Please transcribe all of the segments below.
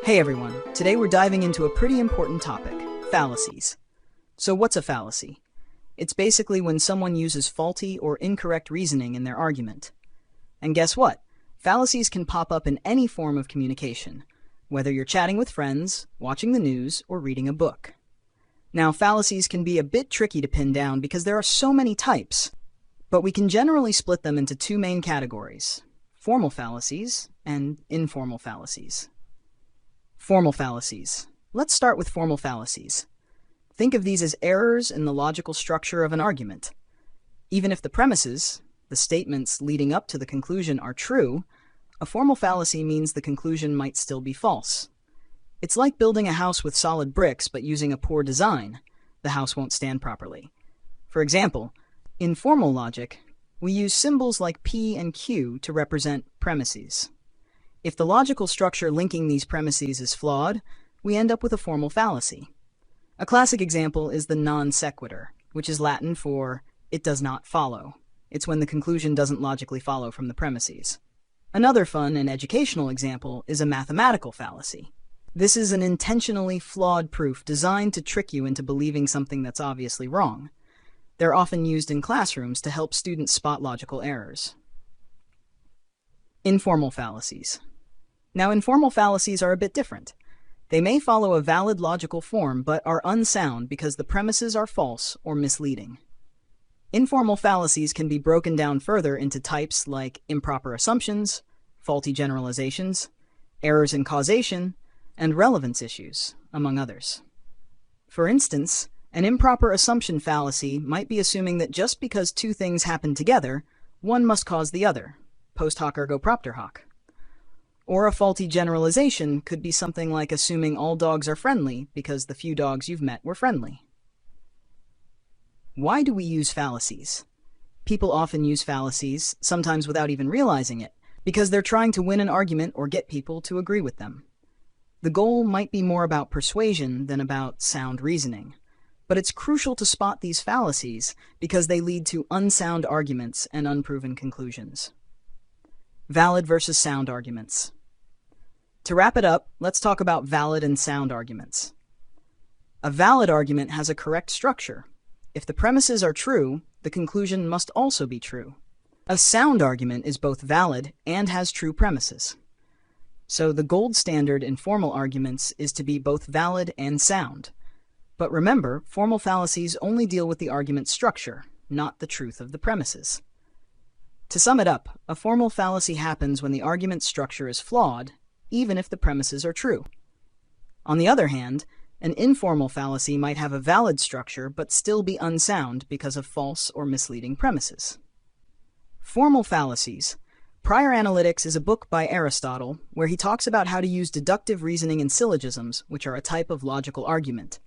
Hey everyone, today we're diving into a pretty important topic, fallacies. So what's a fallacy? It's basically when someone uses faulty or incorrect reasoning in their argument. And guess what? Fallacies can pop up in any form of communication, whether you're chatting with friends, watching the news, or reading a book. Now, fallacies can be a bit tricky to pin down because there are so many types, but we can generally split them into two main categories: formal fallacies and informal fallacies. Formal fallacies. Let's start with formal fallacies. Think of these as errors in the logical structure of an argument. Even if the premises, the statements leading up to the conclusion, are true, a formal fallacy means the conclusion might still be false. It's like building a house with solid bricks but using a poor design. The house won't stand properly. For example, in formal logic, we use symbols like P and Q to represent premises. If the logical structure linking these premises is flawed, we end up with a formal fallacy. A classic example is the non sequitur, which is Latin for "it does not follow." It's when the conclusion doesn't logically follow from the premises. Another fun and educational example is a mathematical fallacy. This is an intentionally flawed proof designed to trick you into believing something that's obviously wrong. They're often used in classrooms to help students spot logical errors. Informal fallacies. Now, informal fallacies are a bit different. They may follow a valid logical form but are unsound because the premises are false or misleading. Informal fallacies can be broken down further into types like improper assumptions, faulty generalizations, errors in causation, and relevance issues, among others. For instance, an improper assumption fallacy might be assuming that just because two things happen together, one must cause the other, post hoc ergo propter hoc. Or a faulty generalization could be something like assuming all dogs are friendly because the few dogs you've met were friendly. Why do we use fallacies? People often use fallacies, sometimes without even realizing it, because they're trying to win an argument or get people to agree with them. The goal might be more about persuasion than about sound reasoning. But it's crucial to spot these fallacies because they lead to unsound arguments and unproven conclusions. Valid versus sound arguments. To wrap it up, let's talk about valid and sound arguments. A valid argument has a correct structure. If the premises are true, the conclusion must also be true. A sound argument is both valid and has true premises. So the gold standard in formal arguments is to be both valid and sound. But remember, formal fallacies only deal with the argument structure, not the truth of the premises. To sum it up, a formal fallacy happens when the argument structure is flawed, even if the premises are true. On the other hand, an informal fallacy might have a valid structure but still be unsound because of false or misleading premises. Formal fallacies. Prior Analytics is a book by Aristotle where he talks about how to use deductive reasoning and syllogisms, which are a type of logical argument.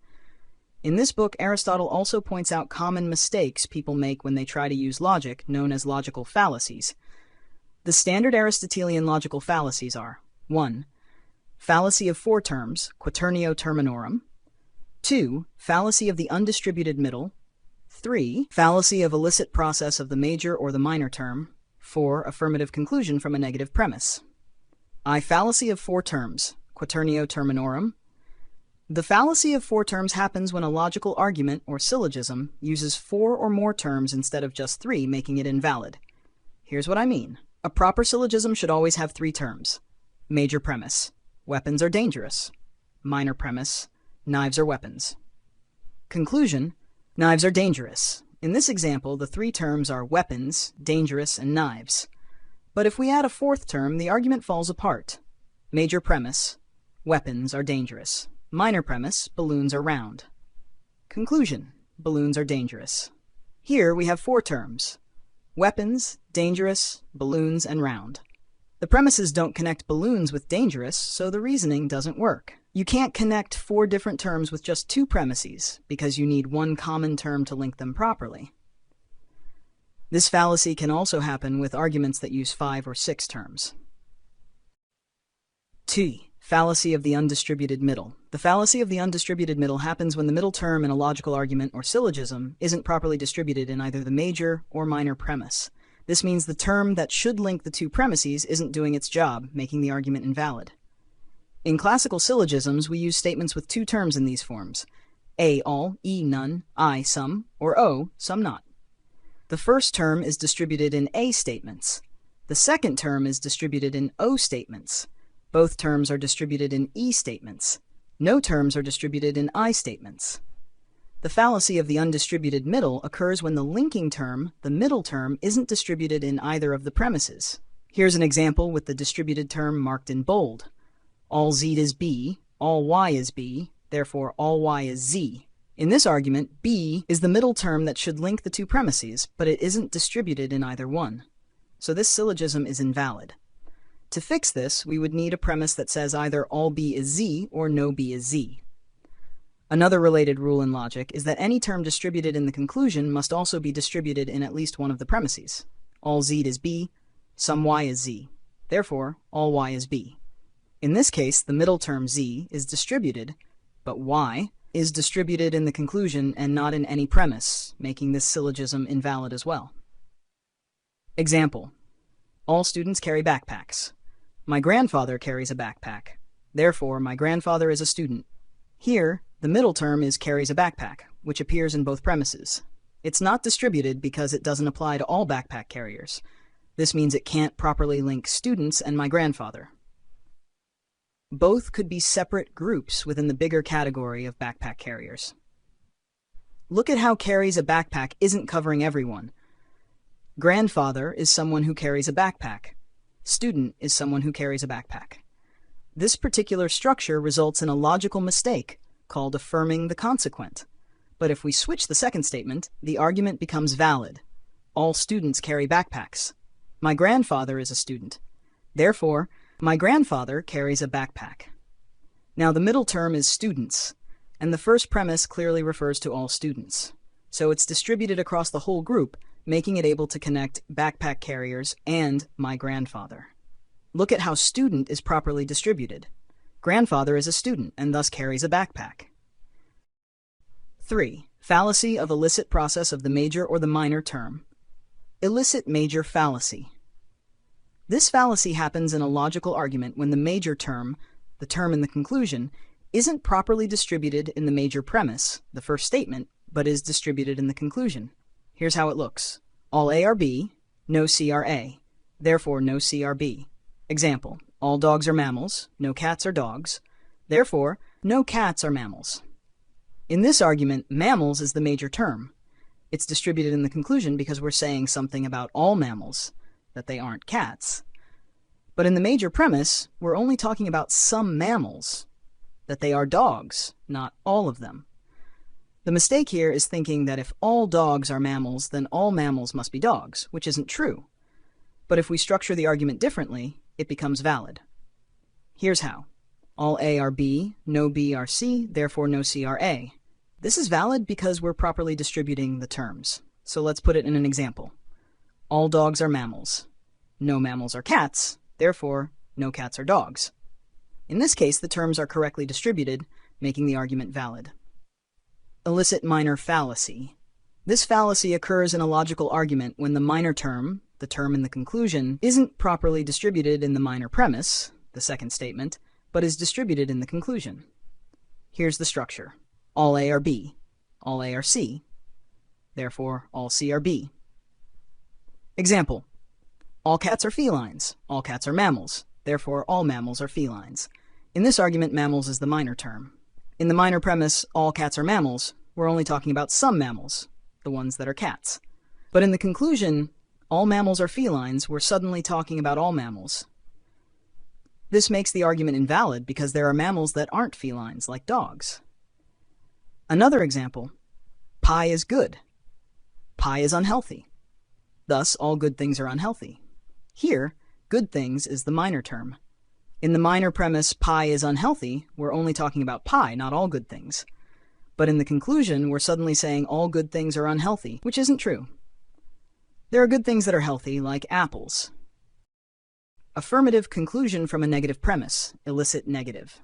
In this book, Aristotle also points out common mistakes people make when they try to use logic, known as logical fallacies. The standard Aristotelian logical fallacies are: 1. Fallacy of Four Terms, quaternio terminorum. 2. Fallacy of the Undistributed Middle. 3. Fallacy of illicit process of the major or the minor term. 4. Affirmative conclusion from a negative premise. Fallacy of Four Terms, quaternio terminorum. The fallacy of four terms happens when a logical argument, or syllogism, uses four or more terms instead of just three, making it invalid. Here's what I mean. A proper syllogism should always have three terms. Major premise: weapons are dangerous. Minor premise: knives are weapons. Conclusion: knives are dangerous. In this example, the three terms are weapons, dangerous, and knives. But if we add a fourth term, the argument falls apart. Major premise: weapons are dangerous. Minor premise: balloons are round. Conclusion: balloons are dangerous. Here we have four terms: weapons, dangerous, balloons, and round. The premises don't connect balloons with dangerous, so the reasoning doesn't work. You can't connect four different terms with just two premises, because you need one common term to link them properly. This fallacy can also happen with arguments that use 5 or 6 terms. T. Fallacy of the Undistributed Middle. The fallacy of the undistributed middle happens when the middle term in a logical argument or syllogism isn't properly distributed in either the major or minor premise. This means the term that should link the two premises isn't doing its job, making the argument invalid. In classical syllogisms, we use statements with two terms in these forms: A, all, E, none, I, some, or O, some not. The first term is distributed in A statements. The second term is distributed in O statements. Both terms are distributed in E statements. No terms are distributed in I statements. The fallacy of the undistributed middle occurs when the linking term, the middle term, isn't distributed in either of the premises. Here's an example with the distributed term marked in bold. All z is b, all y is b, therefore all y is z. In this argument, b is the middle term that should link the two premises, but it isn't distributed in either one. So this syllogism is invalid. To fix this, we would need a premise that says either all b is z or no b is z. Another related rule in logic is that any term distributed in the conclusion must also be distributed in at least one of the premises. All z is b, some y is z. Therefore, all y is b. In this case, the middle term z is distributed, but y is distributed in the conclusion and not in any premise, making this syllogism invalid as well. Example: all students carry backpacks. My grandfather carries a backpack. Therefore, my grandfather is a student. Here, the middle term is carries a backpack, which appears in both premises. It's not distributed because it doesn't apply to all backpack carriers. This means it can't properly link students and my grandfather. Both could be separate groups within the bigger category of backpack carriers. Look at how carries a backpack isn't covering everyone. Grandfather is someone who carries a backpack. Student is someone who carries a backpack. This particular structure results in a logical mistake called affirming the consequent. But if we switch the second statement, the argument becomes valid. All students carry backpacks. My grandfather is a student. Therefore, my grandfather carries a backpack. Now the middle term is students, and the first premise clearly refers to all students. So it's distributed across the whole group, making it able to connect backpack carriers and my grandfather. Look at how student is properly distributed. Grandfather is a student and thus carries a backpack. 3. Fallacy of illicit process of the major or the minor term. Illicit major fallacy. This fallacy happens in a logical argument when the major term, the term in the conclusion, isn't properly distributed in the major premise, the first statement, but is distributed in the conclusion. Here's how it looks. All A are B, no C are A. Therefore, no C are B. Example: all dogs are mammals, no cats are dogs. Therefore, no cats are mammals. In this argument, mammals is the major term. It's distributed in the conclusion because we're saying something about all mammals, that they aren't cats. But in the major premise, we're only talking about some mammals, that they are dogs, not all of them. The mistake here is thinking that if all dogs are mammals, then all mammals must be dogs, which isn't true. But if we structure the argument differently, it becomes valid. Here's how. All A are B, no B are C, therefore no C are A. This is valid because we're properly distributing the terms. So let's put it in an example. All dogs are mammals. No mammals are cats, therefore no cats are dogs. In this case, the terms are correctly distributed, making the argument valid. Illicit minor fallacy. This fallacy occurs in a logical argument when the minor term, the term in the conclusion, isn't properly distributed in the minor premise, the second statement, but is distributed in the conclusion. Here's the structure. All A are B. All A are C. Therefore, all C are B. Example: all cats are felines. All cats are mammals. Therefore, all mammals are felines. In this argument, mammals is the minor term. In the minor premise, all cats are mammals, we're only talking about some mammals, the ones that are cats. But in the conclusion, all mammals are felines, we're suddenly talking about all mammals. This makes the argument invalid because there are mammals that aren't felines, like dogs. Another example: pie is good. Pie is unhealthy. Thus, all good things are unhealthy. Here, good things is the minor term. In the minor premise, pie is unhealthy, we're only talking about pie, not all good things. But in the conclusion, we're suddenly saying all good things are unhealthy, which isn't true. There are good things that are healthy, like apples. Affirmative conclusion from a negative premise, illicit negative.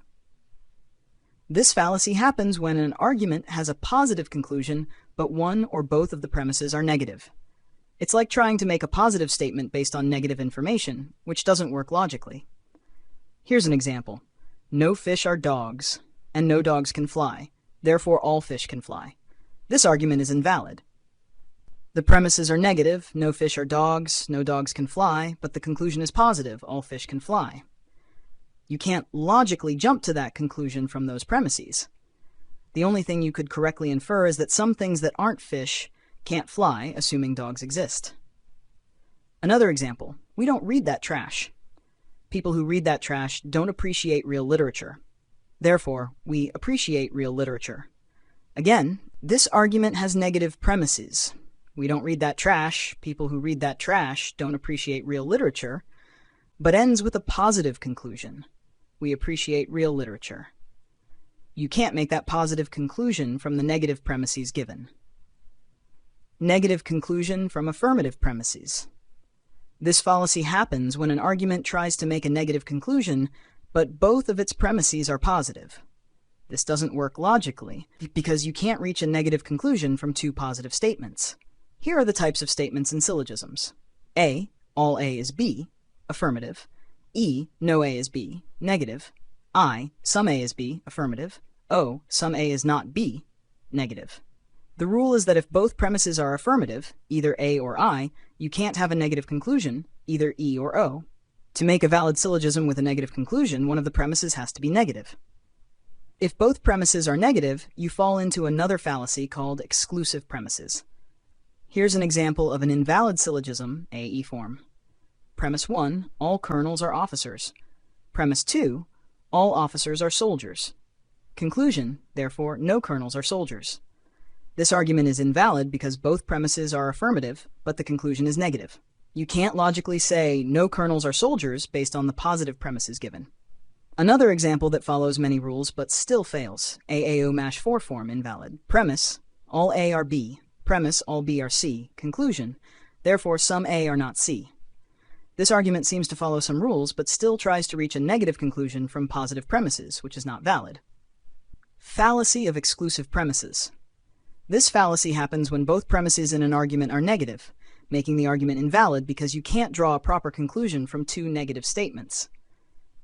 This fallacy happens when an argument has a positive conclusion, but one or both of the premises are negative. It's like trying to make a positive statement based on negative information, which doesn't work logically. Here's an example. no fish are dogs, and no dogs can fly. Therefore, all fish can fly. This argument is invalid. The premises are negative, no fish are dogs, no dogs can fly, but the conclusion is positive, all fish can fly. You can't logically jump to that conclusion from those premises. The only thing you could correctly infer is that some things that aren't fish can't fly, assuming dogs exist. Another example, we don't read that trash. People who read that trash don't appreciate real literature. Therefore, we appreciate real literature. Again, this argument has negative premises. We don't read that trash, people who read that trash don't appreciate real literature, but ends with a positive conclusion. We appreciate real literature. You can't make that positive conclusion from the negative premises given. Negative conclusion from affirmative premises. This fallacy happens when an argument tries to make a negative conclusion, but both of its premises are positive. This doesn't work logically, because you can't reach a negative conclusion from two positive statements. Here are the types of statements in syllogisms. A, all A is B, affirmative. E, no A is B, negative. I, some A is B, affirmative. O, some A is not B, negative. The rule is that if both premises are affirmative, either A or I, you can't have a negative conclusion, either E or O. To make a valid syllogism with a negative conclusion, one of the premises has to be negative. If both premises are negative, you fall into another fallacy called exclusive premises. Here's an example of an invalid syllogism, AE form. Premise 1, all colonels are officers. Premise 2, all officers are soldiers. Conclusion, therefore, no colonels are soldiers. This argument is invalid because both premises are affirmative, but the conclusion is negative. You can't logically say no colonels are soldiers based on the positive premises given. Another example that follows many rules but still fails, AAO-4 form, invalid. Premise, all A are B. Premise, all B are C. Conclusion, therefore some A are not C. This argument seems to follow some rules but still tries to reach a negative conclusion from positive premises, which is not valid. Fallacy of exclusive premises. This fallacy happens when both premises in an argument are negative, making the argument invalid because you can't draw a proper conclusion from two negative statements.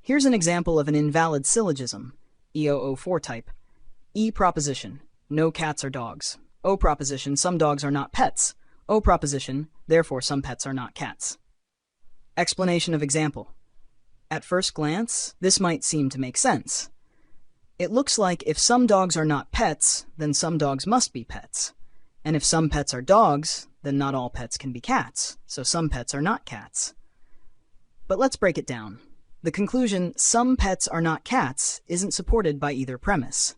Here's an example of an invalid syllogism, EO04 type. E proposition, no cats are dogs. O proposition, some dogs are not pets. O proposition, therefore some pets are not cats. Explanation of example. At first glance, this might seem to make sense. It looks like if some dogs are not pets, then some dogs must be pets. And if some pets are dogs, then not all pets can be cats, so some pets are not cats. But let's break it down. The conclusion, some pets are not cats, isn't supported by either premise.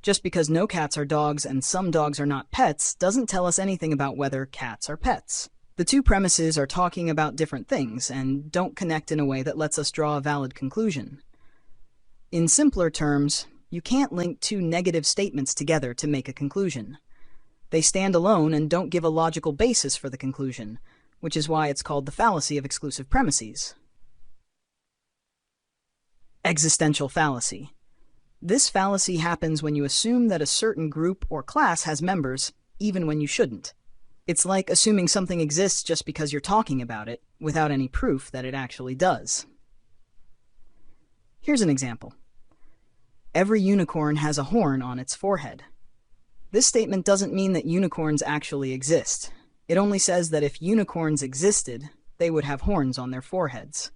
Just because no cats are dogs and some dogs are not pets doesn't tell us anything about whether cats are pets. The two premises are talking about different things and don't connect in a way that lets us draw a valid conclusion. In simpler terms, you can't link two negative statements together to make a conclusion. They stand alone and don't give a logical basis for the conclusion, which is why it's called the fallacy of exclusive premises. Existential fallacy. This fallacy happens when you assume that a certain group or class has members, even when you shouldn't. It's like assuming something exists just because you're talking about it, without any proof that it actually does. Here's an example. Every unicorn has a horn on its forehead. This statement doesn't mean that unicorns actually exist. It only says that if unicorns existed, they would have horns on their foreheads.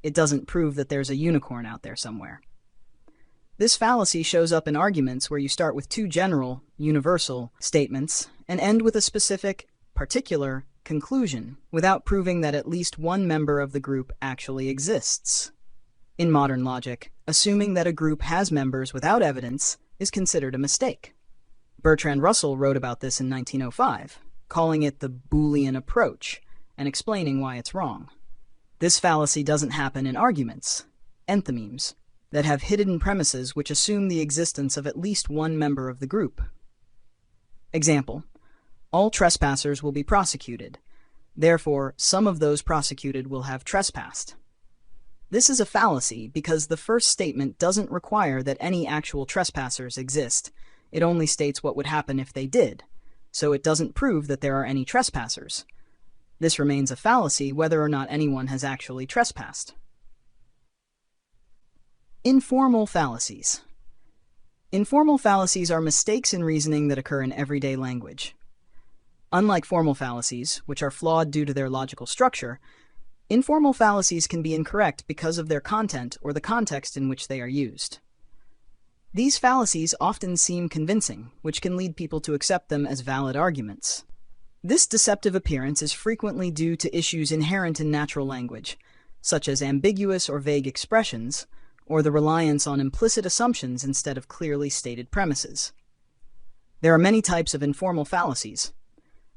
It doesn't prove that there's a unicorn out there somewhere. This fallacy shows up in arguments where you start with two general, universal statements and end with a specific, particular conclusion without proving that at least one member of the group actually exists. In modern logic, assuming that a group has members without evidence is considered a mistake. Bertrand Russell wrote about this in 1905, calling it the Boolean approach and explaining why it's wrong. This fallacy doesn't happen in arguments, enthymemes, that have hidden premises which assume the existence of at least one member of the group. Example, all trespassers will be prosecuted. Therefore, some of those prosecuted will have trespassed. This is a fallacy because the first statement doesn't require that any actual trespassers exist. It only states what would happen if they did, so it doesn't prove that there are any trespassers. This remains a fallacy whether or not anyone has actually trespassed. Informal fallacies. Informal fallacies are mistakes in reasoning that occur in everyday language. Unlike formal fallacies, which are flawed due to their logical structure, informal fallacies can be incorrect because of their content or the context in which they are used. These fallacies often seem convincing, which can lead people to accept them as valid arguments. This deceptive appearance is frequently due to issues inherent in natural language, such as ambiguous or vague expressions, or the reliance on implicit assumptions instead of clearly stated premises. There are many types of informal fallacies.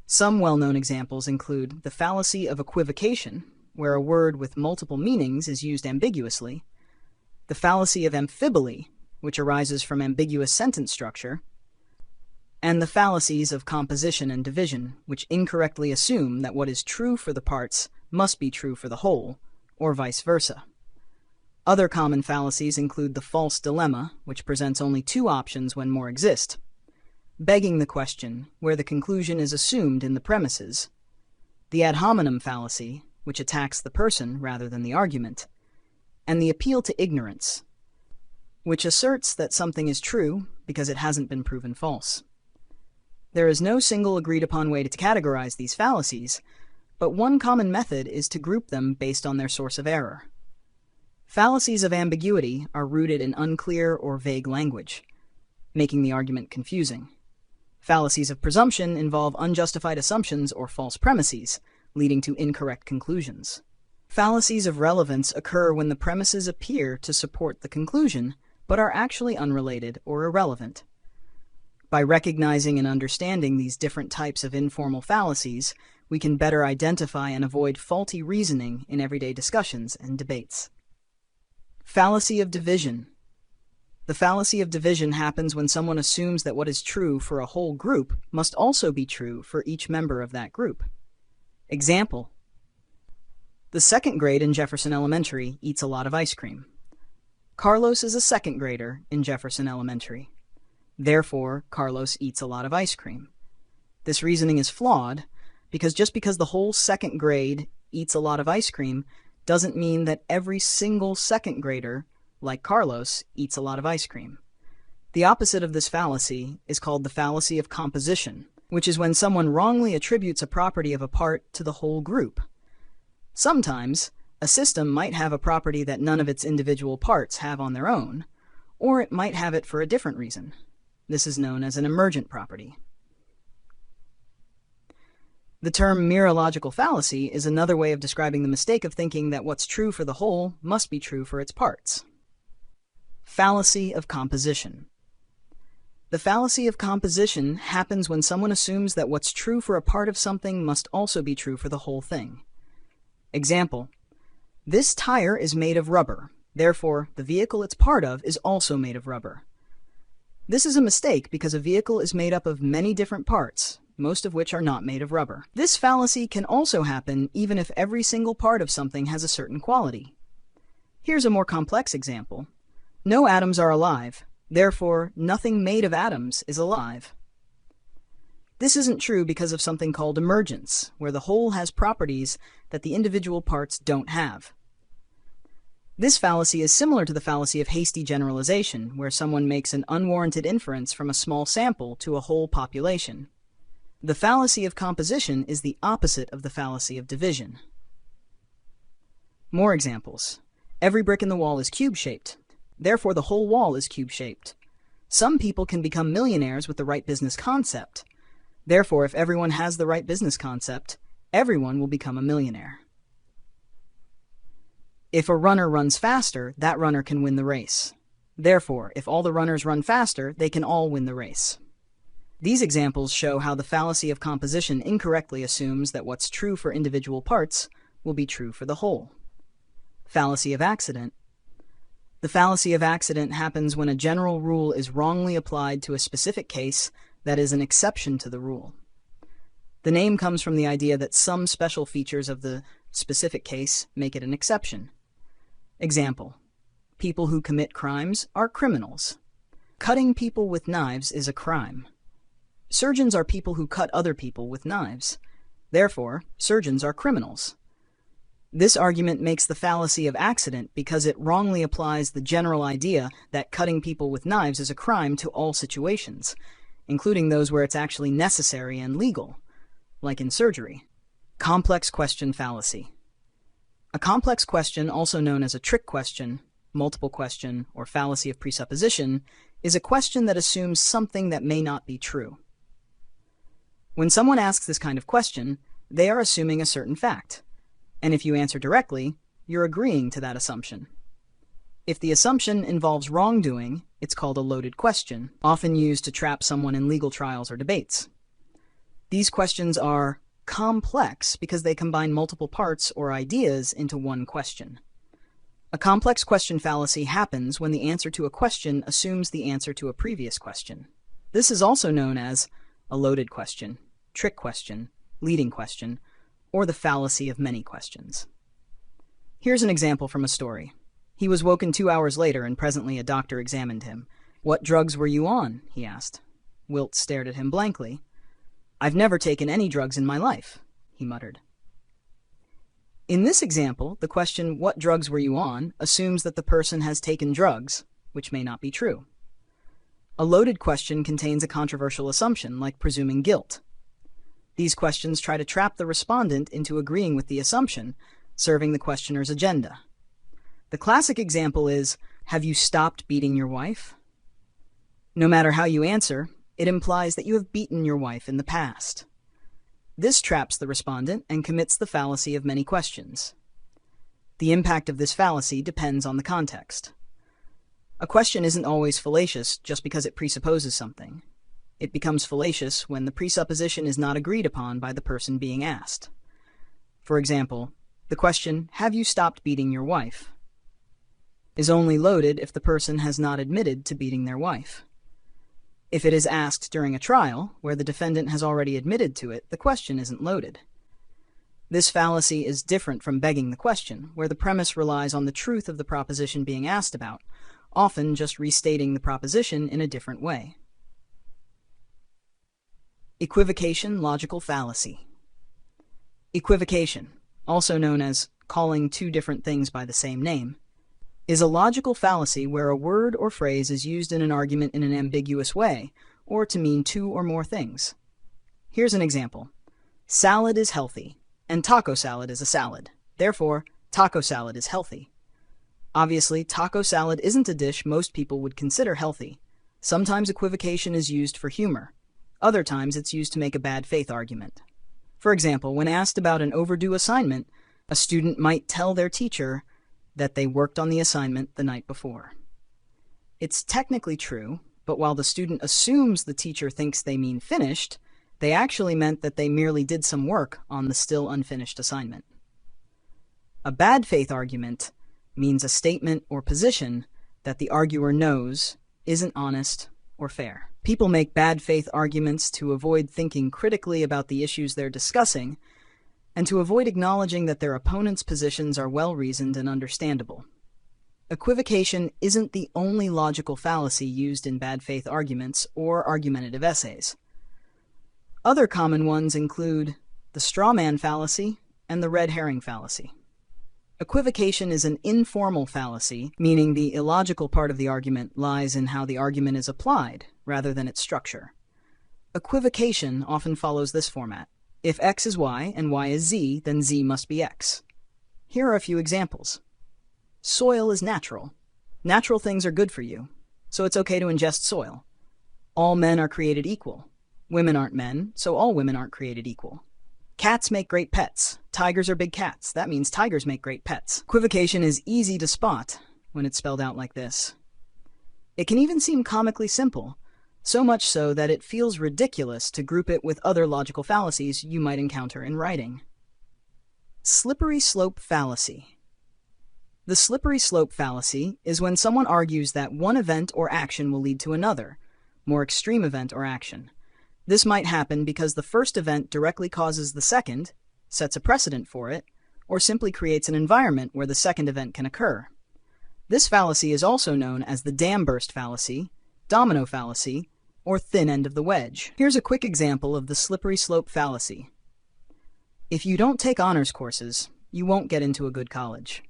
Some well-known examples include the fallacy of equivocation, where a word with multiple meanings is used ambiguously, the fallacy of amphiboly, which arises from ambiguous sentence structure, and the fallacies of composition and division, which incorrectly assume that what is true for the parts must be true for the whole, or vice versa. Other common fallacies include the false dilemma, which presents only two options when more exist, begging the question, where the conclusion is assumed in the premises, the ad hominem fallacy, which attacks the person rather than the argument, and the appeal to ignorance, which asserts that something is true because it hasn't been proven false. There is no single agreed-upon way to categorize these fallacies, but one common method is to group them based on their source of error. Fallacies of ambiguity are rooted in unclear or vague language, making the argument confusing. Fallacies of presumption involve unjustified assumptions or false premises, leading to incorrect conclusions. Fallacies of relevance occur when the premises appear to support the conclusion, but are actually unrelated or irrelevant. By recognizing and understanding these different types of informal fallacies, we can better identify and avoid faulty reasoning in everyday discussions and debates. Fallacy of division. The fallacy of division happens when someone assumes that what is true for a whole group must also be true for each member of that group. Example: the second grade in Jefferson Elementary eats a lot of ice cream. Carlos is a second grader in Jefferson Elementary. Therefore, Carlos eats a lot of ice cream. This reasoning is flawed because just because the whole second grade eats a lot of ice cream doesn't mean that every single second grader, like Carlos, eats a lot of ice cream. The opposite of this fallacy is called the fallacy of composition, which is when someone wrongly attributes a property of a part to the whole group. Sometimes, a system might have a property that none of its individual parts have on their own, or it might have it for a different reason. This is known as an emergent property. The term mereological fallacy is another way of describing the mistake of thinking that what's true for the whole must be true for its parts. Fallacy of composition. The fallacy of composition happens when someone assumes that what's true for a part of something must also be true for the whole thing. Example: this tire is made of rubber, therefore the vehicle it's part of is also made of rubber. This is a mistake because a vehicle is made up of many different parts, most of which are not made of rubber. This fallacy can also happen even if every single part of something has a certain quality. Here's a more complex example. No atoms are alive, therefore nothing made of atoms is alive. This isn't true because of something called emergence, where the whole has properties that the individual parts don't have. This fallacy is similar to the fallacy of hasty generalization, where someone makes an unwarranted inference from a small sample to a whole population. The fallacy of composition is the opposite of the fallacy of division. More examples. Every brick in the wall is cube-shaped, therefore the whole wall is cube-shaped. Some people can become millionaires with the right business concept. Therefore, if everyone has the right business concept, everyone will become a millionaire. If a runner runs faster, that runner can win the race. Therefore, if all the runners run faster, they can all win the race. These examples show how the fallacy of composition incorrectly assumes that what's true for individual parts will be true for the whole. Fallacy of accident. The fallacy of accident happens when a general rule is wrongly applied to a specific case that is an exception to the rule. The name comes from the idea that some special features of the specific case make it an exception. Example: people who commit crimes are criminals. Cutting people with knives is a crime. Surgeons are people who cut other people with knives. Therefore, surgeons are criminals. This argument makes the fallacy of accident because it wrongly applies the general idea that cutting people with knives is a crime to all situations, including those where it's actually necessary and legal, like in surgery. Complex question fallacy. A complex question, also known as a trick question, multiple question, or fallacy of presupposition, is a question that assumes something that may not be true. When someone asks this kind of question, they are assuming a certain fact, and if you answer directly, you're agreeing to that assumption. If the assumption involves wrongdoing, it's called a loaded question, often used to trap someone in legal trials or debates. These questions are complex because they combine multiple parts or ideas into one question. A complex question fallacy happens when the answer to a question assumes the answer to a previous question. This is also known as a loaded question, trick question, leading question, or the fallacy of many questions. Here's an example from a story. He was woken 2 hours later and presently a doctor examined him. "What drugs were you on?" he asked. Wilt stared at him blankly. "I've never taken any drugs in my life," he muttered. In this example, the question, "What drugs were you on?" assumes that the person has taken drugs, which may not be true. A loaded question contains a controversial assumption, like presuming guilt. These questions try to trap the respondent into agreeing with the assumption, serving the questioner's agenda. The classic example is, "Have you stopped beating your wife?" No matter how you answer, it implies that you have beaten your wife in the past. This traps the respondent and commits the fallacy of many questions. The impact of this fallacy depends on the context. A question isn't always fallacious just because it presupposes something. It becomes fallacious when the presupposition is not agreed upon by the person being asked. For example, the question, "Have you stopped beating your wife?" is only loaded if the person has not admitted to beating their wife. If it is asked during a trial, where the defendant has already admitted to it, the question isn't loaded. This fallacy is different from begging the question, where the premise relies on the truth of the proposition being asked about, often just restating the proposition in a different way. Equivocation logical fallacy. Equivocation, also known as calling two different things by the same name, is a logical fallacy where a word or phrase is used in an argument in an ambiguous way, or to mean two or more things. Here's an example. Salad is healthy, and taco salad is a salad. Therefore, taco salad is healthy. Obviously, taco salad isn't a dish most people would consider healthy. Sometimes equivocation is used for humor. Other times it's used to make a bad faith argument. For example, when asked about an overdue assignment, a student might tell their teacher that they worked on the assignment the night before. It's technically true, but while the student assumes the teacher thinks they mean finished, they actually meant that they merely did some work on the still unfinished assignment. A bad faith argument means a statement or position that the arguer knows isn't honest or fair. People make bad faith arguments to avoid thinking critically about the issues they're discussing, and to avoid acknowledging that their opponent's positions are well-reasoned and understandable. Equivocation isn't the only logical fallacy used in bad faith arguments or argumentative essays. Other common ones include the straw man fallacy and the red herring fallacy. Equivocation is an informal fallacy, meaning the illogical part of the argument lies in how the argument is applied, rather than its structure. Equivocation often follows this format. If x is y and y is z, then z must be x. Here are a few examples. Soil is natural. Natural things are good for you, so it's okay to ingest soil. All men are created equal. Women aren't men, so all women aren't created equal. Cats make great pets. Tigers are big cats. That means tigers make great pets. Equivocation is easy to spot when it's spelled out like this. It can even seem comically simple, so much so that it feels ridiculous to group it with other logical fallacies you might encounter in writing. Slippery slope fallacy. The slippery slope fallacy is when someone argues that one event or action will lead to another, more extreme event or action. This might happen because the first event directly causes the second, sets a precedent for it, or simply creates an environment where the second event can occur. This fallacy is also known as the dam burst fallacy, domino fallacy, or thin end of the wedge. Here's a quick example of the slippery slope fallacy. If you don't take honors courses, you won't get into a good college.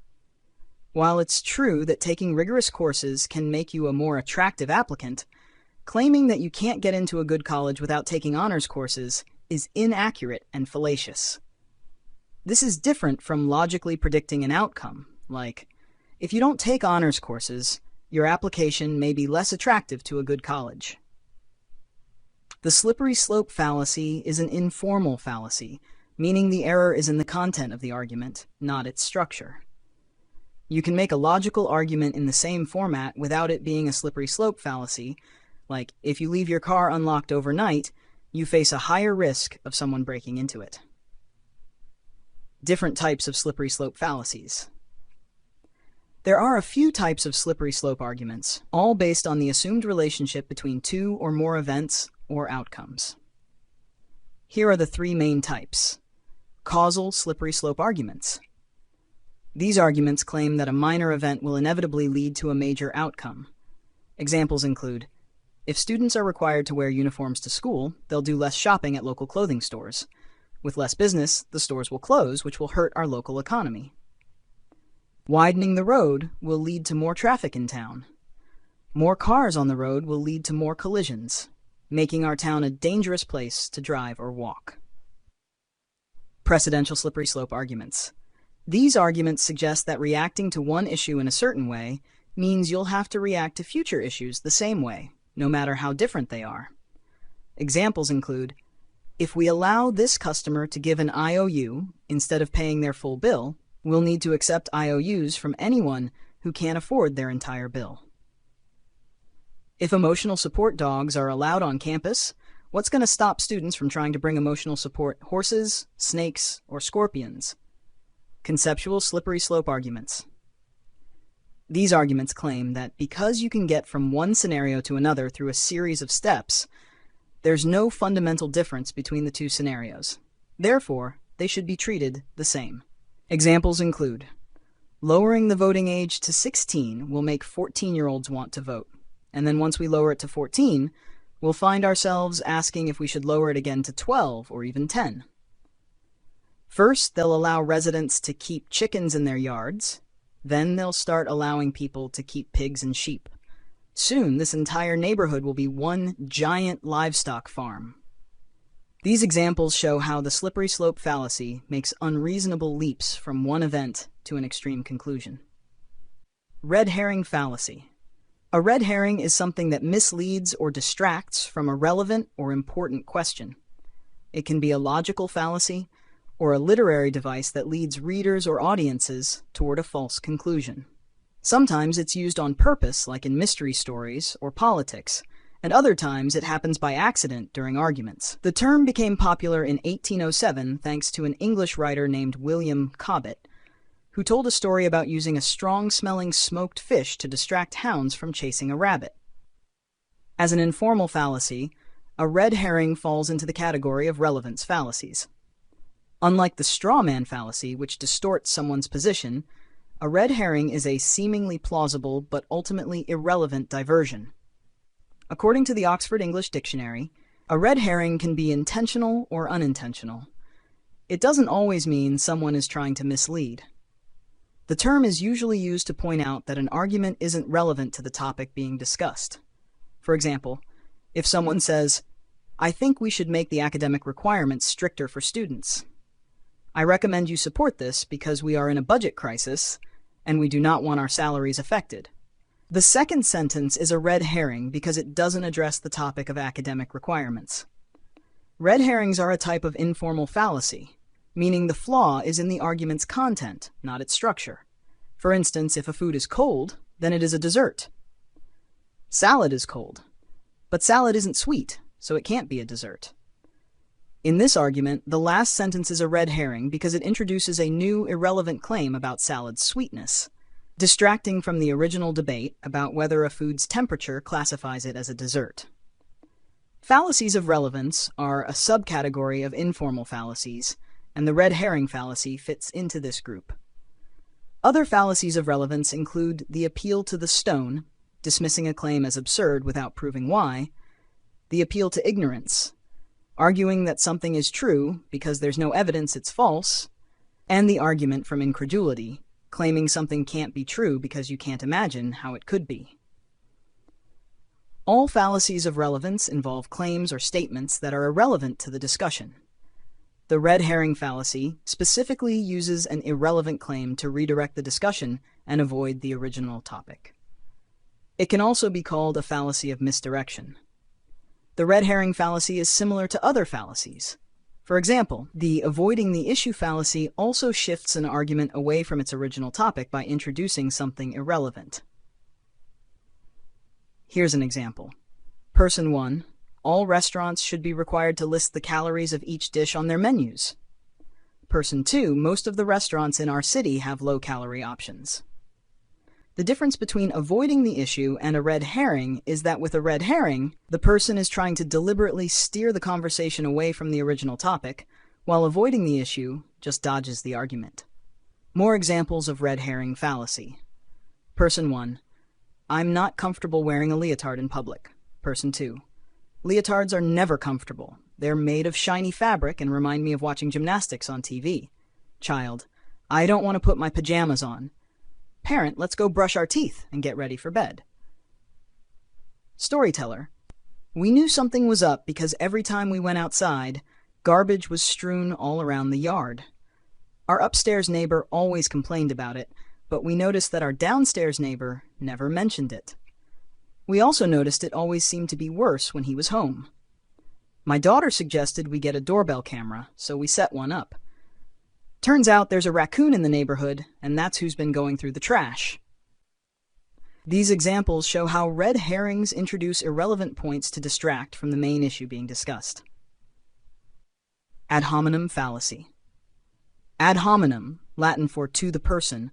While it's true that taking rigorous courses can make you a more attractive applicant, claiming that you can't get into a good college without taking honors courses is inaccurate and fallacious. This is different from logically predicting an outcome, like, if you don't take honors courses, your application may be less attractive to a good college. The slippery slope fallacy is an informal fallacy, meaning the error is in the content of the argument, not its structure. You can make a logical argument in the same format without it being a slippery slope fallacy, like if you leave your car unlocked overnight, you face a higher risk of someone breaking into it. Different types of slippery slope fallacies. There are a few types of slippery slope arguments, all based on the assumed relationship between two or more events or outcomes. Here are the three main types. Causal slippery slope arguments. These arguments claim that a minor event will inevitably lead to a major outcome. Examples include, if students are required to wear uniforms to school, they'll do less shopping at local clothing stores. With less business, the stores will close, which will hurt our local economy. Widening the road will lead to more traffic in town. More cars on the road will lead to more collisions, making our town a dangerous place to drive or walk. Precedential slippery slope arguments. These arguments suggest that reacting to one issue in a certain way means you'll have to react to future issues the same way, no matter how different they are. Examples include, if we allow this customer to give an IOU instead of paying their full bill, we'll need to accept IOUs from anyone who can't afford their entire bill. If emotional support dogs are allowed on campus, what's going to stop students from trying to bring emotional support horses, snakes, or scorpions? Conceptual slippery slope arguments. These arguments claim that because you can get from one scenario to another through a series of steps, there's no fundamental difference between the two scenarios. Therefore, they should be treated the same. Examples include, lowering the voting age to 16 will make 14-year-olds want to vote, and then once we lower it to 14, we'll find ourselves asking if we should lower it again to 12 or even 10. First, they'll allow residents to keep chickens in their yards. Then they'll start allowing people to keep pigs and sheep. Soon, this entire neighborhood will be one giant livestock farm. These examples show how the slippery slope fallacy makes unreasonable leaps from one event to an extreme conclusion. Red herring fallacy. A red herring is something that misleads or distracts from a relevant or important question. It can be a logical fallacy or a literary device that leads readers or audiences toward a false conclusion. Sometimes it's used on purpose, like in mystery stories or politics, and other times it happens by accident during arguments. The term became popular in 1807 thanks to an English writer named William Cobbett, who told a story about using a strong-smelling smoked fish to distract hounds from chasing a rabbit. As an informal fallacy, a red herring falls into the category of relevance fallacies. Unlike the straw man fallacy, which distorts someone's position, a red herring is a seemingly plausible but ultimately irrelevant diversion. According to the Oxford English Dictionary, a red herring can be intentional or unintentional. It doesn't always mean someone is trying to mislead. The term is usually used to point out that an argument isn't relevant to the topic being discussed. For example, if someone says, "I think we should make the academic requirements stricter for students. I recommend you support this because we are in a budget crisis and we do not want our salaries affected." The second sentence is a red herring because it doesn't address the topic of academic requirements. Red herrings are a type of informal fallacy, meaning the flaw is in the argument's content, not its structure. For instance, if a food is cold, then it is a dessert. Salad is cold, but salad isn't sweet, so it can't be a dessert. In this argument, the last sentence is a red herring because it introduces a new irrelevant claim about salad's sweetness, distracting from the original debate about whether a food's temperature classifies it as a dessert. Fallacies of relevance are a subcategory of informal fallacies, and the red herring fallacy fits into this group. Other fallacies of relevance include the appeal to the stone, dismissing a claim as absurd without proving why, the appeal to ignorance, arguing that something is true because there's no evidence it's false, and the argument from incredulity, claiming something can't be true because you can't imagine how it could be. All fallacies of relevance involve claims or statements that are irrelevant to the discussion. The red herring fallacy specifically uses an irrelevant claim to redirect the discussion and avoid the original topic. It can also be called a fallacy of misdirection. The red herring fallacy is similar to other fallacies. For example, the avoiding the issue fallacy also shifts an argument away from its original topic by introducing something irrelevant. Here's an example. Person 1. All restaurants should be required to list the calories of each dish on their menus. Person 2. Most of the restaurants in our city have low-calorie options. The difference between avoiding the issue and a red herring is that with a red herring, the person is trying to deliberately steer the conversation away from the original topic, while avoiding the issue just dodges the argument. More examples of red herring fallacy. Person 1. I'm not comfortable wearing a leotard in public. Person 2. Leotards are never comfortable. They're made of shiny fabric and remind me of watching gymnastics on TV. Child. I don't want to put my pajamas on. Parent, let's go brush our teeth and get ready for bed. Storyteller. We knew something was up because every time we went outside, garbage was strewn all around the yard. Our upstairs neighbor always complained about it, but we noticed that our downstairs neighbor never mentioned it. We also noticed it always seemed to be worse when he was home. My daughter suggested we get a doorbell camera, so we set one up. Turns out there's a raccoon in the neighborhood, and that's who's been going through the trash. These examples show how red herrings introduce irrelevant points to distract from the main issue being discussed. Ad hominem fallacy. Ad hominem, Latin for to the person,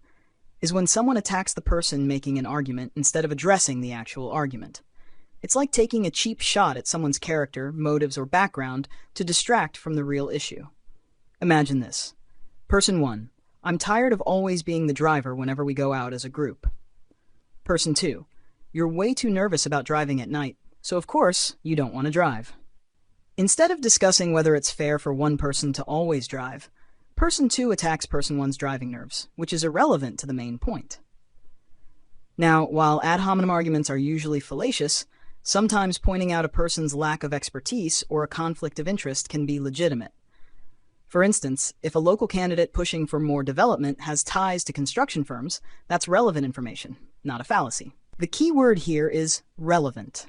is when someone attacks the person making an argument instead of addressing the actual argument. It's like taking a cheap shot at someone's character, motives, or background to distract from the real issue. Imagine this. Person 1. I'm tired of always being the driver whenever we go out as a group. Person 2. You're way too nervous about driving at night, so of course you don't want to drive. Instead of discussing whether it's fair for one person to always drive, Person 2 attacks Person 1's driving nerves, which is irrelevant to the main point. Now, while ad hominem arguments are usually fallacious, sometimes pointing out a person's lack of expertise or a conflict of interest can be legitimate. For instance, if a local candidate pushing for more development has ties to construction firms, that's relevant information, not a fallacy. The key word here is relevant.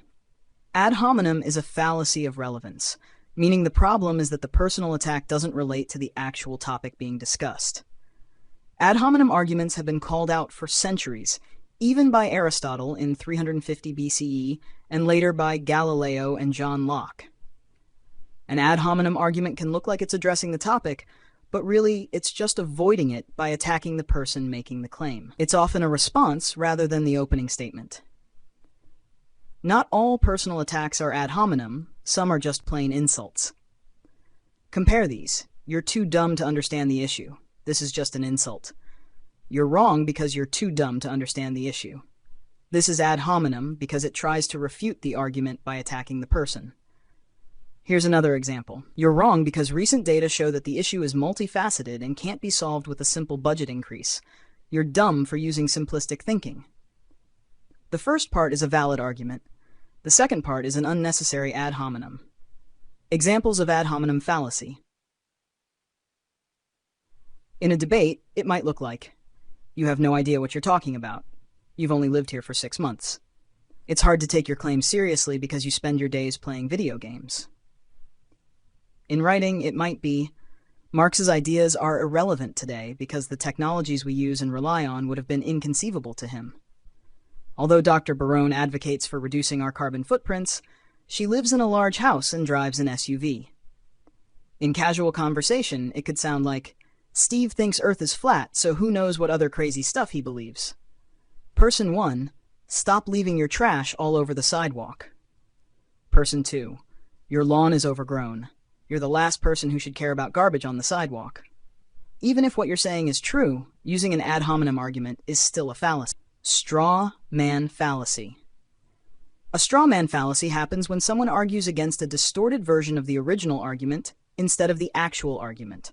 Ad hominem is a fallacy of relevance, meaning the problem is that the personal attack doesn't relate to the actual topic being discussed. Ad hominem arguments have been called out for centuries, even by Aristotle in 350 BCE, and later by Galileo and John Locke. An ad hominem argument can look like it's addressing the topic, but really it's just avoiding it by attacking the person making the claim. It's often a response rather than the opening statement. Not all personal attacks are ad hominem, some are just plain insults. Compare these. You're too dumb to understand the issue. This is just an insult. You're wrong because you're too dumb to understand the issue. This is ad hominem because it tries to refute the argument by attacking the person. Here's another example. You're wrong because recent data show that the issue is multifaceted and can't be solved with a simple budget increase. You're dumb for using simplistic thinking. The first part is a valid argument. The second part is an unnecessary ad hominem. Examples of ad hominem fallacy. In a debate, it might look like, you have no idea what you're talking about. You've only lived here for 6 months. It's hard to take your claims seriously because you spend your days playing video games. In writing, it might be, Marx's ideas are irrelevant today because the technologies we use and rely on would have been inconceivable to him. Although Dr. Barone advocates for reducing our carbon footprints, she lives in a large house and drives an SUV. In casual conversation, it could sound like, Steve thinks Earth is flat, so who knows what other crazy stuff he believes. Person 1, stop leaving your trash all over the sidewalk. Person 2, your lawn is overgrown. You're the last person who should care about garbage on the sidewalk. Even if what you're saying is true, using an ad hominem argument is still a fallacy. Straw man fallacy. A straw man fallacy happens when someone argues against a distorted version of the original argument instead of the actual argument.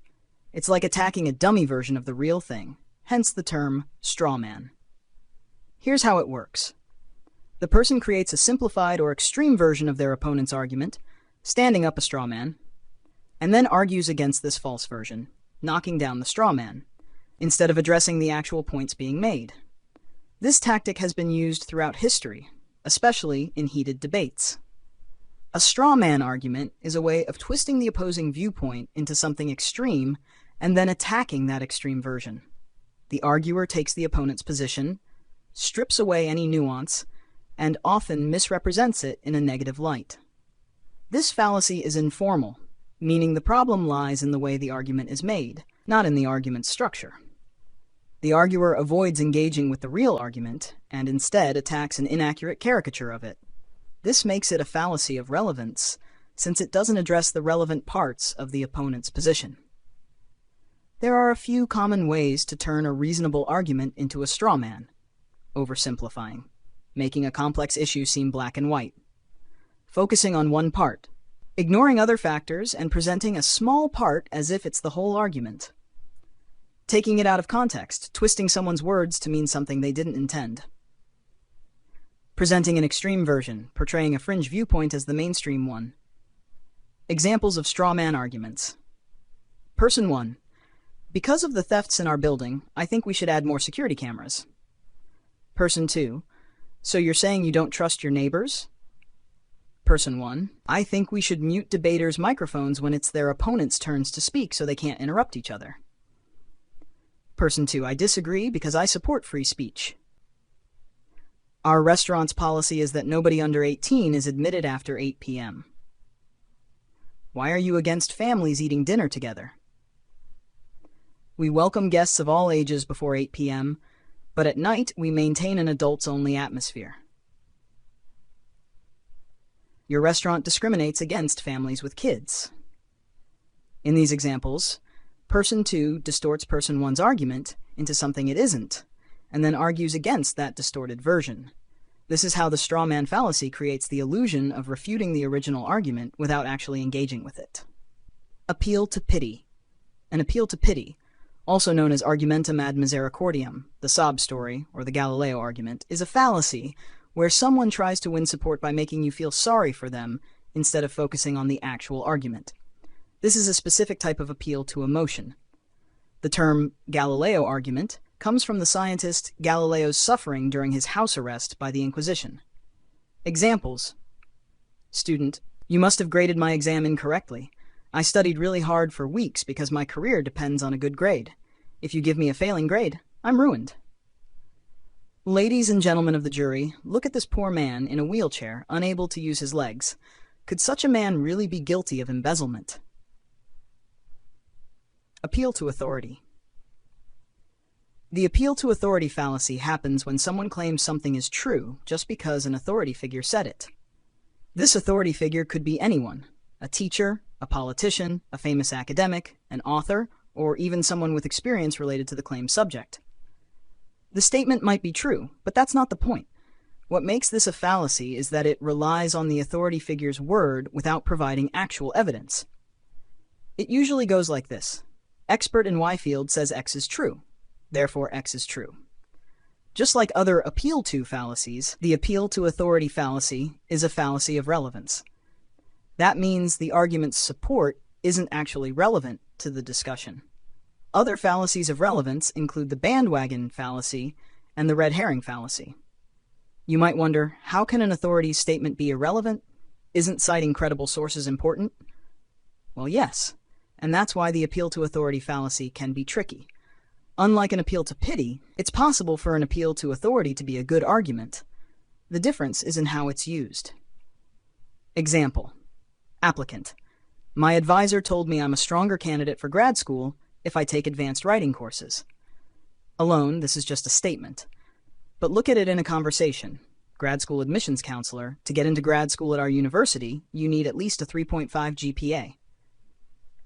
It's like attacking a dummy version of the real thing, hence the term straw man. Here's how it works. The person creates a simplified or extreme version of their opponent's argument, standing up a straw man, and then argues against this false version, knocking down the straw man, instead of addressing the actual points being made. This tactic has been used throughout history, especially in heated debates. A straw man argument is a way of twisting the opposing viewpoint into something extreme and then attacking that extreme version. The arguer takes the opponent's position, strips away any nuance, and often misrepresents it in a negative light. This fallacy is informal, meaning the problem lies in the way the argument is made, not in the argument's structure. The arguer avoids engaging with the real argument and instead attacks an inaccurate caricature of it. This makes it a fallacy of relevance, since it doesn't address the relevant parts of the opponent's position. There are a few common ways to turn a reasonable argument into a straw man. Oversimplifying, making a complex issue seem black and white. Focusing on one part, ignoring other factors and presenting a small part as if it's the whole argument. Taking it out of context, twisting someone's words to mean something they didn't intend. Presenting an extreme version, portraying a fringe viewpoint as the mainstream one. Examples of straw man arguments. Person 1. Because of the thefts in our building, I think we should add more security cameras. Person 2. So you're saying you don't trust your neighbors? Person 1. I think we should mute debaters' microphones when it's their opponent's turns to speak so they can't interrupt each other. Person 2. I disagree because I support free speech. Our restaurant's policy is that nobody under 18 is admitted after 8 p.m. Why are you against families eating dinner together? We welcome guests of all ages before 8 p.m., but at night we maintain an adults-only atmosphere. Your restaurant discriminates against families with kids. In these examples, Person 2 distorts Person 1's argument into something it isn't, and then argues against that distorted version. This is how the straw man fallacy creates the illusion of refuting the original argument without actually engaging with it. Appeal to pity. An appeal to pity, also known as argumentum ad misericordiam, the sob story, or the Galileo argument, is a fallacy where someone tries to win support by making you feel sorry for them instead of focusing on the actual argument. This is a specific type of appeal to emotion. The term Galileo argument comes from the scientist Galileo's suffering during his house arrest by the Inquisition. Examples. Student, you must have graded my exam incorrectly. I studied really hard for weeks because my career depends on a good grade. If you give me a failing grade, I'm ruined. Ladies and gentlemen of the jury, look at this poor man in a wheelchair, unable to use his legs. Could such a man really be guilty of embezzlement? Appeal to authority. The appeal to authority fallacy happens when someone claims something is true just because an authority figure said it. This authority figure could be anyone, a teacher, a politician, a famous academic, an author, or even someone with experience related to the claimed subject. The statement might be true, but that's not the point. What makes this a fallacy is that it relies on the authority figure's word without providing actual evidence. It usually goes like this. Expert in Y field says X is true. Therefore, X is true. Just like other appeal to fallacies, the appeal to authority fallacy is a fallacy of relevance. That means the argument's support isn't actually relevant to the discussion. Other fallacies of relevance include the bandwagon fallacy and the red herring fallacy. You might wonder, how can an authority's statement be irrelevant? Isn't citing credible sources important? Well, yes, and that's why the appeal to authority fallacy can be tricky. Unlike an appeal to pity, it's possible for an appeal to authority to be a good argument. The difference is in how it's used. Example. Applicant. My advisor told me I'm a stronger candidate for grad school if I take advanced writing courses. Alone, this is just a statement. But look at it in a conversation. Grad school admissions counselor, to get into grad school at our university, you need at least a 3.5 GPA.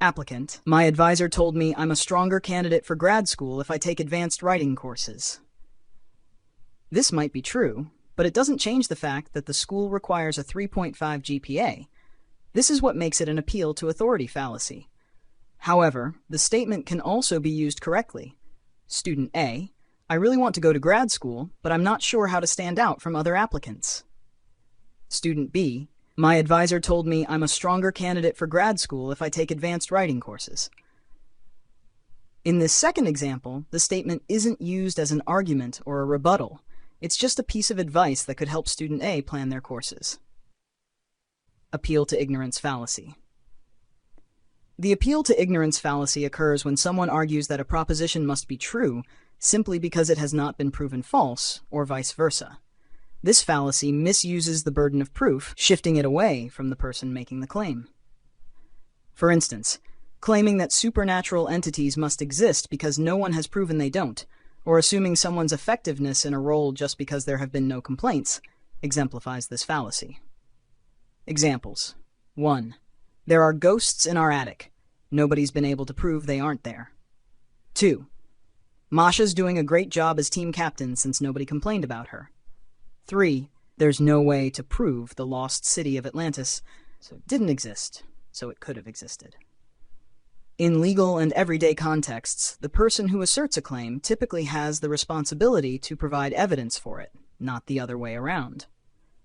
Applicant. My advisor told me I'm a stronger candidate for grad school if I take advanced writing courses. This might be true, but it doesn't change the fact that the school requires a 3.5 GPA. This is what makes it an appeal to authority fallacy. However, the statement can also be used correctly. Student A: I really want to go to grad school, but I'm not sure how to stand out from other applicants. Student B: My advisor told me I'm a stronger candidate for grad school if I take advanced writing courses. In this second example, the statement isn't used as an argument or a rebuttal. It's just a piece of advice that could help student A plan their courses. Appeal to ignorance fallacy. The appeal to ignorance fallacy occurs when someone argues that a proposition must be true simply because it has not been proven false, or vice versa. This fallacy misuses the burden of proof, shifting it away from the person making the claim. For instance, claiming that supernatural entities must exist because no one has proven they don't, or assuming someone's effectiveness in a role just because there have been no complaints, exemplifies this fallacy. Examples. 1. There are ghosts in our attic. Nobody's been able to prove they aren't there. 2. Masha's doing a great job as team captain since nobody complained about her. 3. There's no way to prove the lost city of Atlantis, so it didn't exist, so it could have existed. In legal and everyday contexts, the person who asserts a claim typically has the responsibility to provide evidence for it, not the other way around.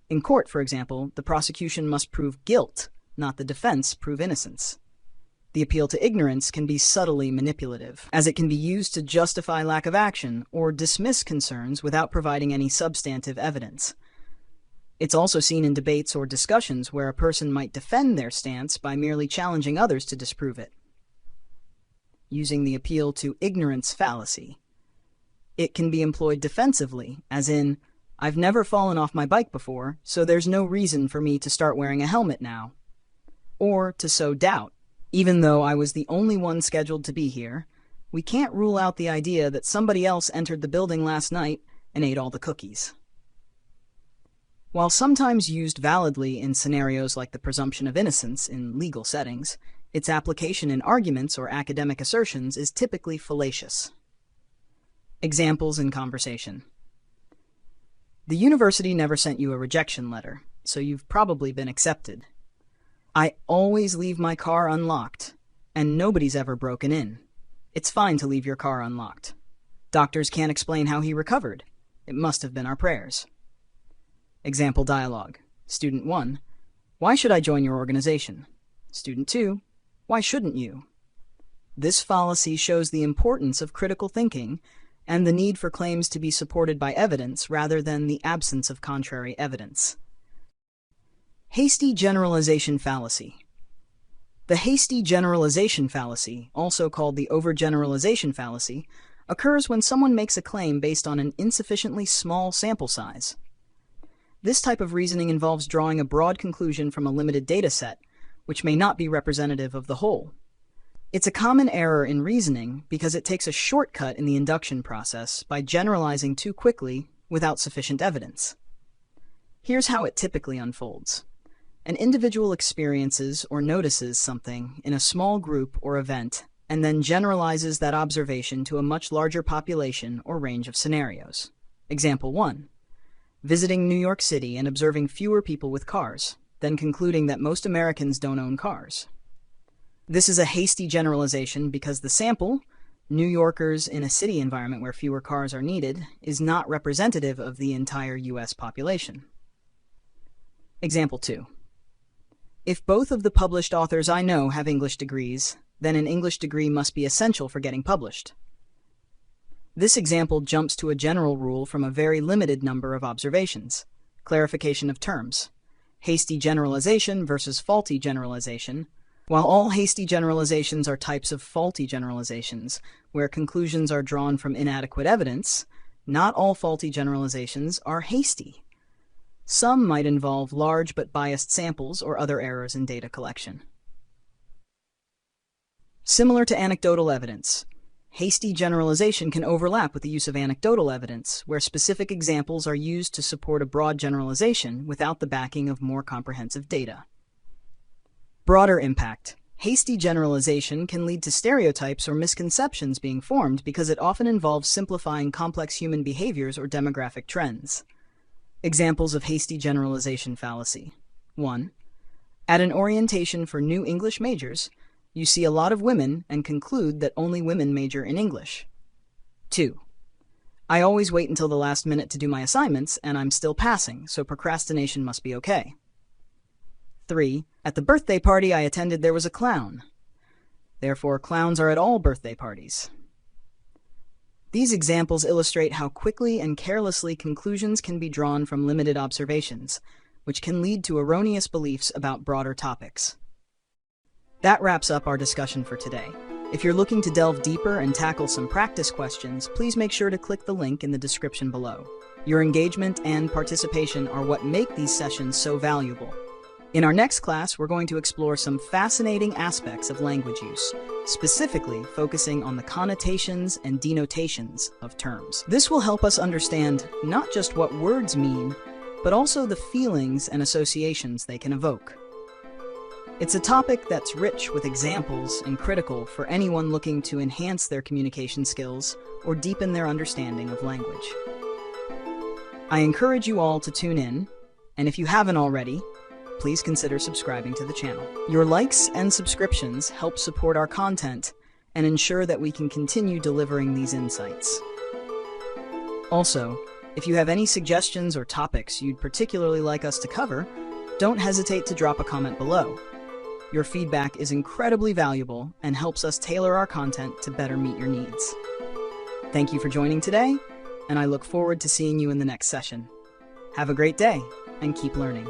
In court, for example, the prosecution must prove guilt, not the defense prove innocence. The appeal to ignorance can be subtly manipulative, as it can be used to justify lack of action or dismiss concerns without providing any substantive evidence. It's also seen in debates or discussions where a person might defend their stance by merely challenging others to disprove it. Using the appeal to ignorance fallacy. It can be employed defensively, as in, I've never fallen off my bike before, so there's no reason for me to start wearing a helmet now. Or to sow doubt. Even though I was the only one scheduled to be here, we can't rule out the idea that somebody else entered the building last night and ate all the cookies. While sometimes used validly in scenarios like the presumption of innocence in legal settings, its application in arguments or academic assertions is typically fallacious. Examples in conversation. The university never sent you a rejection letter, so you've probably been accepted. I always leave my car unlocked, and nobody's ever broken in. It's fine to leave your car unlocked. Doctors can't explain how he recovered. It must have been our prayers. Example dialogue. Student 1, why should I join your organization? Student 2, why shouldn't you? This fallacy shows the importance of critical thinking and the need for claims to be supported by evidence rather than the absence of contrary evidence. Hasty generalization fallacy. The hasty generalization fallacy, also called the overgeneralization fallacy, occurs when someone makes a claim based on an insufficiently small sample size. This type of reasoning involves drawing a broad conclusion from a limited data set, which may not be representative of the whole. It's a common error in reasoning because it takes a shortcut in the induction process by generalizing too quickly without sufficient evidence. Here's how it typically unfolds. An individual experiences or notices something in a small group or event and then generalizes that observation to a much larger population or range of scenarios. Example 1. Visiting New York City and observing fewer people with cars, then concluding that most Americans don't own cars. This is a hasty generalization because the sample, New Yorkers in a city environment where fewer cars are needed, is not representative of the entire U.S. population. Example 2. If both of the published authors I know have English degrees, then an English degree must be essential for getting published. This example jumps to a general rule from a very limited number of observations. Clarification of terms. Hasty generalization versus faulty generalization. While all hasty generalizations are types of faulty generalizations, where conclusions are drawn from inadequate evidence, not all faulty generalizations are hasty. Some might involve large but biased samples or other errors in data collection. Similar to anecdotal evidence, hasty generalization can overlap with the use of anecdotal evidence, where specific examples are used to support a broad generalization without the backing of more comprehensive data. Broader impact. Hasty generalization can lead to stereotypes or misconceptions being formed because it often involves simplifying complex human behaviors or demographic trends. Examples of hasty generalization fallacy. 1. At an orientation for new English majors, You see a lot of women and conclude that only women major in English. 2. I always wait until the last minute to do my assignments and I'm still passing, so procrastination must be okay. 3. At the birthday party I attended there was a clown. Therefore, clowns are at all birthday parties. These examples illustrate how quickly and carelessly conclusions can be drawn from limited observations, which can lead to erroneous beliefs about broader topics. That wraps up our discussion for today. If you're looking to delve deeper and tackle some practice questions, please make sure to click the link in the description below. Your engagement and participation are what make these sessions so valuable. In our next class, we're going to explore some fascinating aspects of language use, specifically focusing on the connotations and denotations of terms. This will help us understand not just what words mean, but also the feelings and associations they can evoke. It's a topic that's rich with examples and critical for anyone looking to enhance their communication skills or deepen their understanding of language. I encourage you all to tune in, and if you haven't already, please consider subscribing to the channel. Your likes and subscriptions help support our content and ensure that we can continue delivering these insights. Also, if you have any suggestions or topics you'd particularly like us to cover, don't hesitate to drop a comment below. Your feedback is incredibly valuable and helps us tailor our content to better meet your needs. Thank you for joining today, and I look forward to seeing you in the next session. Have a great day, and keep learning.